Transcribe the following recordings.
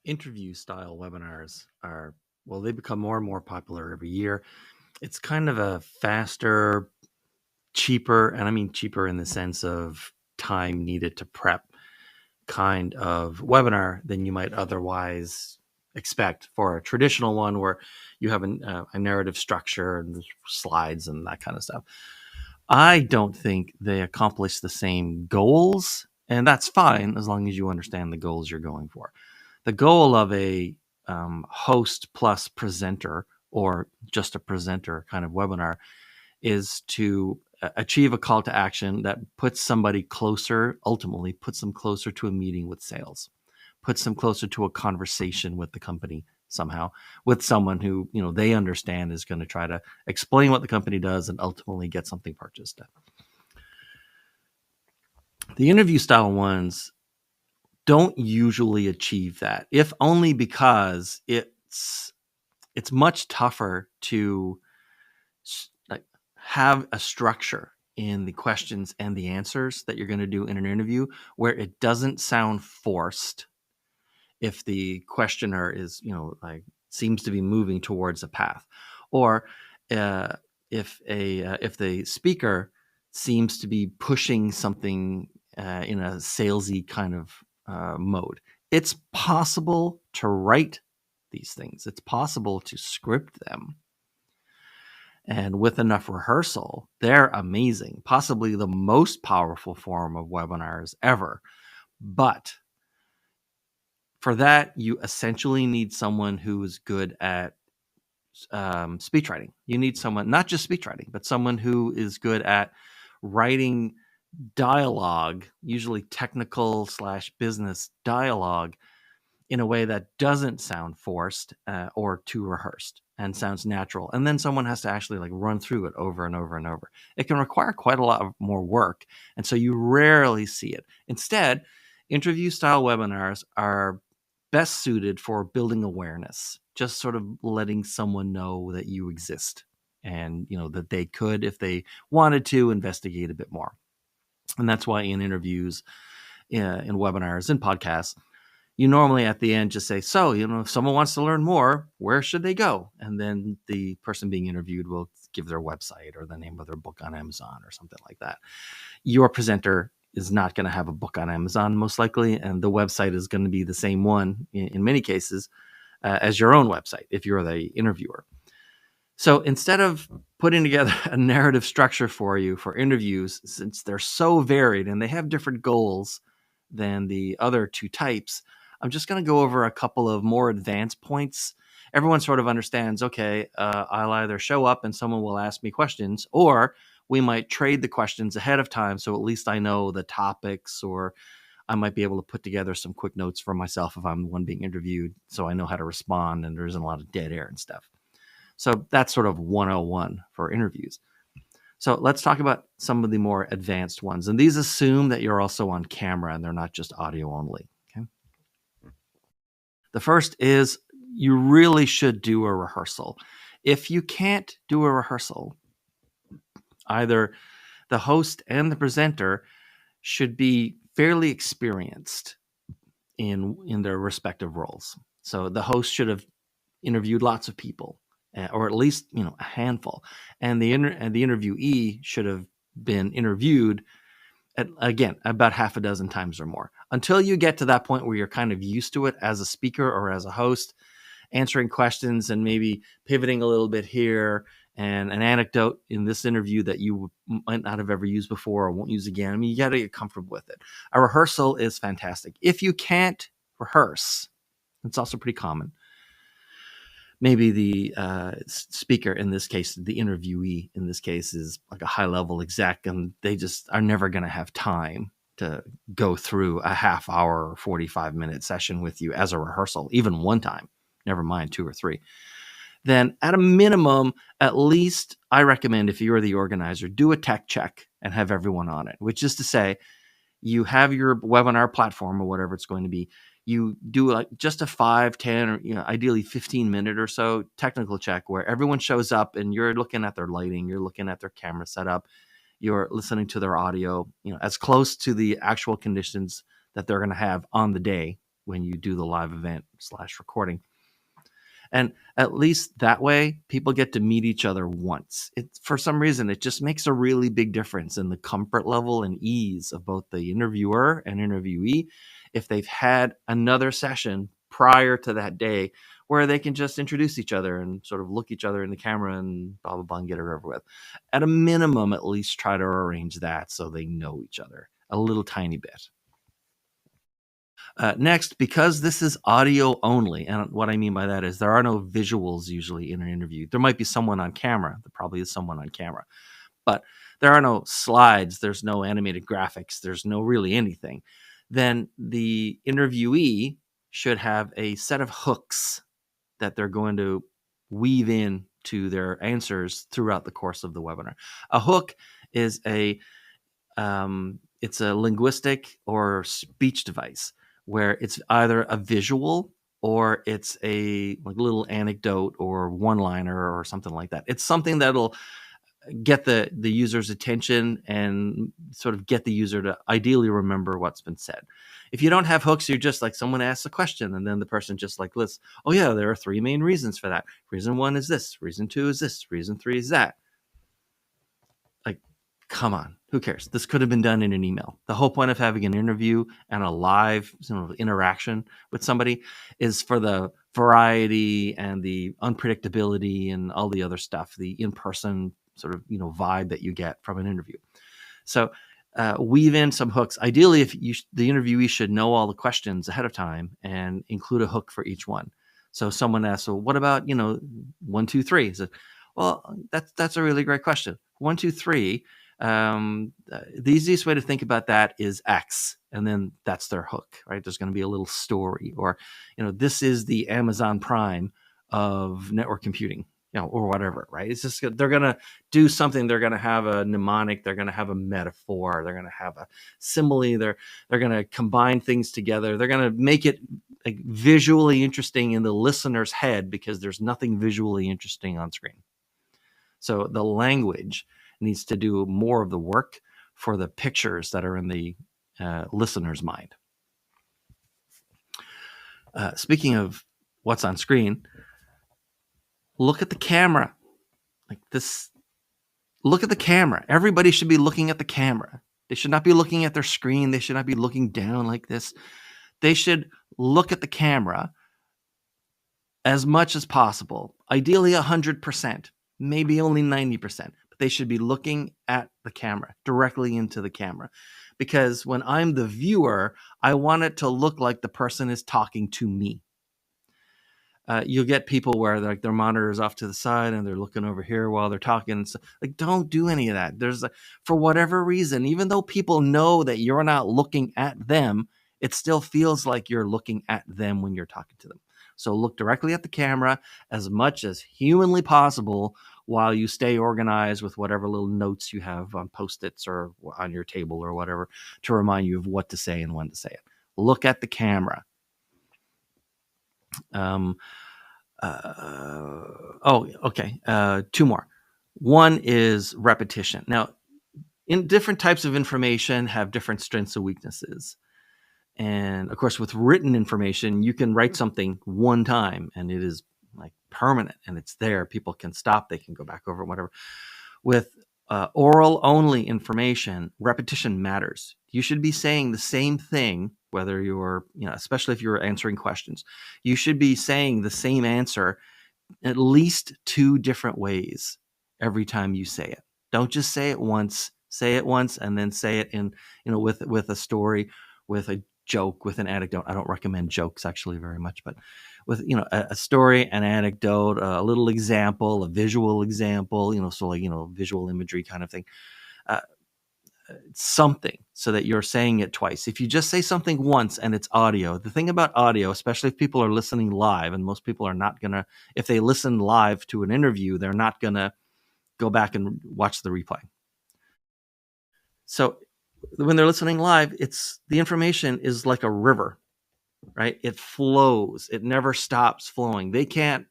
interview style webinars are, well, they become more and more popular every year. It's kind of a faster, cheaper, and I mean cheaper in the sense of time needed to prep kind of webinar than you might otherwise expect for a traditional one where you have a narrative structure and slides and that kind of stuff. I don't think they accomplish the same goals, and that's fine as long as you understand the goals you're going for. The goal of a host plus presenter or just a presenter kind of webinar is to achieve a call to action that puts somebody closer, ultimately puts them closer to a meeting with sales, puts them closer to a conversation with the company somehow, with someone who they understand is going to try to explain what the company does and ultimately get something purchased. The interview style ones don't usually achieve that, if only because it's much tougher to have a structure in the questions and the answers that you're going to do in an interview where it doesn't sound forced. If the questioner is, seems to be moving towards a path, or if the speaker seems to be pushing something in a salesy kind of mode, it's possible to write these things. It's possible to script them. And with enough rehearsal, they're amazing, possibly the most powerful form of webinars ever. But for that, you essentially need someone who is good at speech writing. You need someone, not just speech writing, but someone who is good at writing dialogue, usually technical / business dialogue, in a way that doesn't sound forced or too rehearsed and sounds natural. And then someone has to actually run through it over and over and over. It can require quite a lot of more work. And so you rarely see it. Instead, interview style webinars are best suited for building awareness, just sort of letting someone know that you exist and that they could, if they wanted to, investigate a bit more. And that's why in interviews, in webinars, and podcasts, you normally at the end just say, so, if someone wants to learn more, where should they go? And then the person being interviewed will give their website or the name of their book on Amazon or something like that. Your presenter is not going to have a book on Amazon, most likely, and the website is going to be the same one in many cases as your own website if you're the interviewer. So instead of putting together a narrative structure for you for interviews, since they're so varied and they have different goals than the other two types, I'm just going to go over a couple of more advanced points. Everyone sort of understands, okay, I'll either show up and someone will ask me questions, or we might trade the questions ahead of time. So at least I know the topics, or I might be able to put together some quick notes for myself if I'm the one being interviewed, so I know how to respond and there isn't a lot of dead air and stuff. So that's sort of 101 for interviews. So let's talk about some of the more advanced ones. And these assume that you're also on camera and they're not just audio only. Okay. The first is you really should do a rehearsal. If you can't do a rehearsal, either the host and the presenter should be fairly experienced in their respective roles. So the host should have interviewed lots of people, or at least a handful, and the interviewee should have been interviewed again about half a dozen times or more, until you get to that point where you're kind of used to it as a speaker or as a host, answering questions and maybe pivoting a little bit here and an anecdote in this interview that you might not have ever used before or won't use again. I mean, you got to get comfortable with it. A rehearsal is fantastic. If you can't rehearse, it's also pretty common. Maybe the speaker, in this case, the interviewee in this case, is like a high-level exec, and they just are never going to have time to go through a half hour or 45-minute session with you as a rehearsal, even one time, never mind 2 or 3. Then at a minimum, at least I recommend, if you're the organizer, do a tech check and have everyone on it, which is to say you have your webinar platform or whatever it's going to be. You do just a 5, 10, or ideally 15-minute or so technical check where everyone shows up and you're looking at their lighting, you're looking at their camera setup, you're listening to their audio, as close to the actual conditions that they're going to have on the day when you do the live event / recording. And at least that way, people get to meet each other once. For some reason, it just makes a really big difference in the comfort level and ease of both the interviewer and interviewee if they've had another session prior to that day where they can just introduce each other and sort of look each other in the camera and blah, blah, blah, and get it over with. At a minimum, at least try to arrange that so they know each other a little tiny bit. Next, because this is audio only, and what I mean by that is there are no visuals usually in an interview. There might be someone on camera. There probably is someone on camera, but there are no slides. There's no animated graphics. There's no really anything. Then the interviewee should have a set of hooks that they're going to weave in to their answers throughout the course of the webinar. A hook is it's a linguistic or speech device where it's either a visual or it's a little anecdote or one-liner or something like that. It's something that'll get the user's attention and sort of get the user to ideally remember what's been said. If you don't have hooks, you're just like someone asks a question and then the person just like lists, oh yeah, there are 3 main reasons for that. Reason 1 is this, reason 2 is this, reason 3 is that. Like, come on, who cares? This could have been done in an email. The whole point of having an interview and a live interaction with somebody is for the variety and the unpredictability and all the other stuff, the in-person sort of vibe that you get from an interview. So weave in some hooks. Ideally, if the interviewee should know all the questions ahead of time and include a hook for each one. So someone asks, well, what about 1, 2, 3? So, well, that's a really great question. 1, 2, 3. The easiest way to think about that is X, and then that's their hook, right? There's going to be a little story, or this is the Amazon Prime of network computing, or whatever, right? It's just they're going to do something. They're going to have a mnemonic. They're going to have a metaphor. They're going to have a simile. They're going to combine things together. They're going to make it like visually interesting in the listener's head because there's nothing visually interesting on screen. So the language needs to do more of the work for the pictures that are in the listener's mind. Speaking of what's on screen, look at the camera. Like this, look at the camera. Everybody should be looking at the camera. They should not be looking at their screen. They should not be looking down like this. They should look at the camera as much as possible. Ideally 100%, maybe only 90%. They should be looking at the camera, directly into the camera. Because when I'm the viewer, I want it to look like the person is talking to me. You'll get people where like their monitor is off to the side and they're looking over here while they're talking. So, like, don't do any of that. There's for whatever reason, even though people know that you're not looking at them, it still feels like you're looking at them when you're talking to them. So look directly at the camera as much as humanly possible while you stay organized with whatever little notes you have on Post-its or on your table or whatever to remind you of what to say and when to say it. Look at the camera. Okay. 2 more. One is repetition. Now, in different types of information have different strengths and weaknesses. And of course, with written information, you can write something one time and it is like permanent and it's there. People can stop, they can go back over it, whatever. With oral only information, repetition matters. You should be saying the same thing, whether you're, especially if you're answering questions, you should be saying the same answer at least 2 different ways every time you say it. Don't just say it once and then say it in, with a story, with a joke, with an anecdote. I don't recommend jokes actually very much, but with a story, an anecdote, a little example, a visual example, so like visual imagery kind of thing, something so that you're saying it twice. If you just say something once and it's audio, the thing about audio, especially if people are listening live, and most people are not gonna, if they listen live to an interview, they're not gonna go back and watch the replay. So when they're listening live, the information is like a river, right? It flows. It never stops flowing. They can't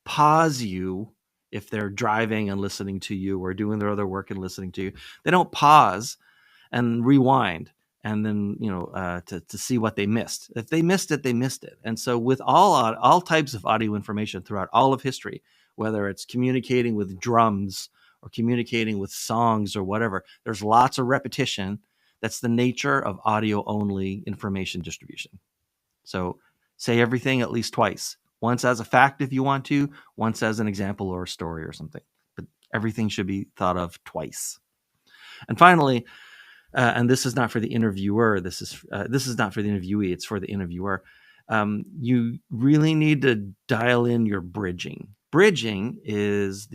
pause you if they're driving and listening to you or doing their other work and listening to you. They don't pause and rewind and then to see what they missed. If they missed it, they missed it. And so with all types of audio information throughout all of history, whether it's communicating with drums or communicating with songs or whatever, there's lots of repetition. That's the nature of audio only information distribution. So say everything at least twice. Once as a fact if you want to, once as an example or a story or something. But everything should be thought of twice. And finally, and this is not for the interviewer, this is not for the interviewee, it's for the interviewer. You really need to dial in your bridging. Bridging is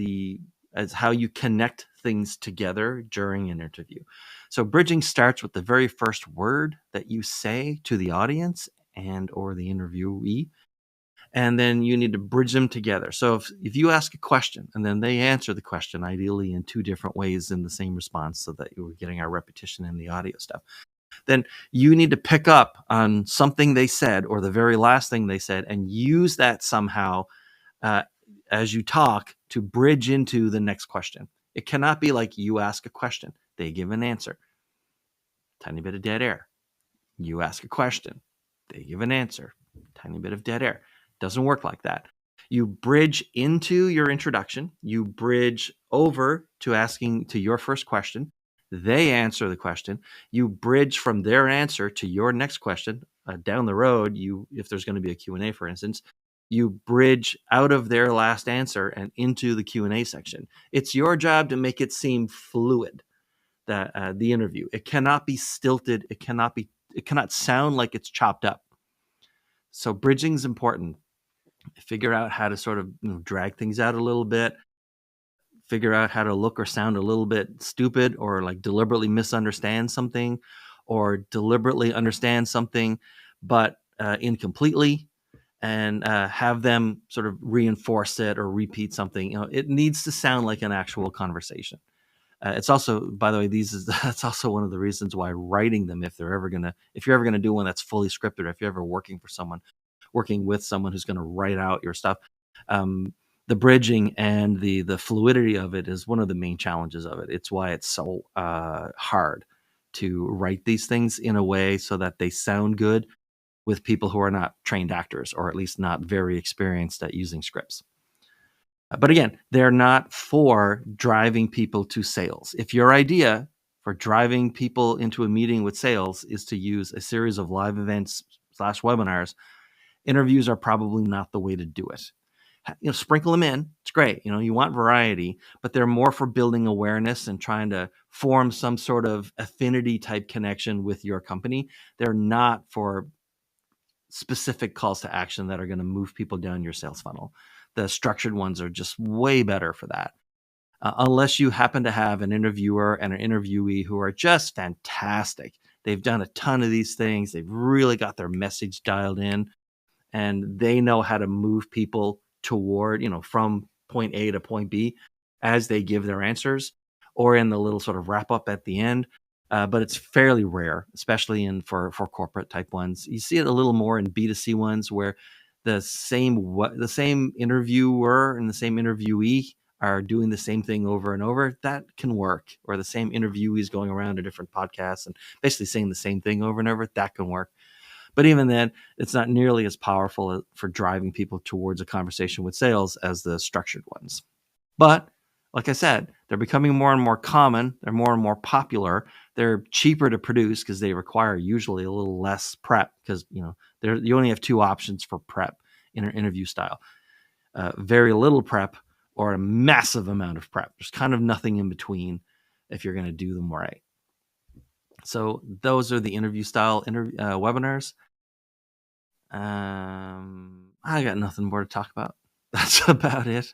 how you connect things together during an interview. So bridging starts with the very first word that you say to the audience and or the interviewee, and then you need to bridge them together. So if you ask a question and then they answer the question, ideally in two different ways in the same response, so that you're getting our repetition in the audio stuff, then you need to pick up on something they said or the very last thing they said and use that somehow as you talk to bridge into the next question. It cannot be like you ask a question, they give an answer. Tiny bit of dead air. You ask a question, they give an answer. Tiny bit of dead air. Doesn't work like that. You bridge into your introduction. You bridge over to asking to your first question. They answer the question. You bridge from their answer to your next question. Down the road, if there's going to be a Q&A, for instance, you bridge out of their last answer and into the Q&A section. It's your job to make it seem fluid, that the interview. It cannot be stilted. It cannot sound like it's chopped up. So bridging is important. Figure out how to sort of drag things out a little bit. Figure out how to look or sound a little bit stupid, or like deliberately misunderstand something, or deliberately understand something but incompletely, and have them sort of reinforce it or repeat something. It needs to sound like an actual conversation. It's also, by the way, that's also one of the reasons why writing them, if you're ever gonna do one that's fully scripted, or if you're ever working with someone who's going to write out your stuff, the bridging and the fluidity of it is one of the main challenges of it. It's why it's so hard to write these things in a way so that they sound good with people who are not trained actors, or at least not very experienced at using scripts. But again, they're not for driving people to sales. If your idea for driving people into a meeting with sales is to use a series of live events / webinars, interviews are probably not the way to do it. Sprinkle them in. It's great. You want variety, but they're more for building awareness and trying to form some sort of affinity type connection with your company. They're not for specific calls to action that are going to move people down your sales funnel. The structured ones are just way better for that. Unless you happen to have an interviewer and an interviewee who are just fantastic. They've done a ton of these things. They've really got their message dialed in, and they know how to move people toward, from point A to point B as they give their answers, or in the little sort of wrap up at the end. But it's fairly rare, especially for corporate type ones. You see it a little more in B2C ones, where the same interviewer and the same interviewee are doing the same thing over and over. That can work. Or the same interviewees going around to different podcasts and basically saying the same thing over and over. That can work. But even then, it's not nearly as powerful for driving people towards a conversation with sales as the structured ones. But like I said, they're becoming more and more common. They're more and more popular. They're cheaper to produce because they require usually a little less prep, because you only have two options for prep in an interview style: very little prep or a massive amount of prep. There's kind of nothing in between if you're going to do them right. So those are the interview style webinars. I got nothing more to talk about. That's about it.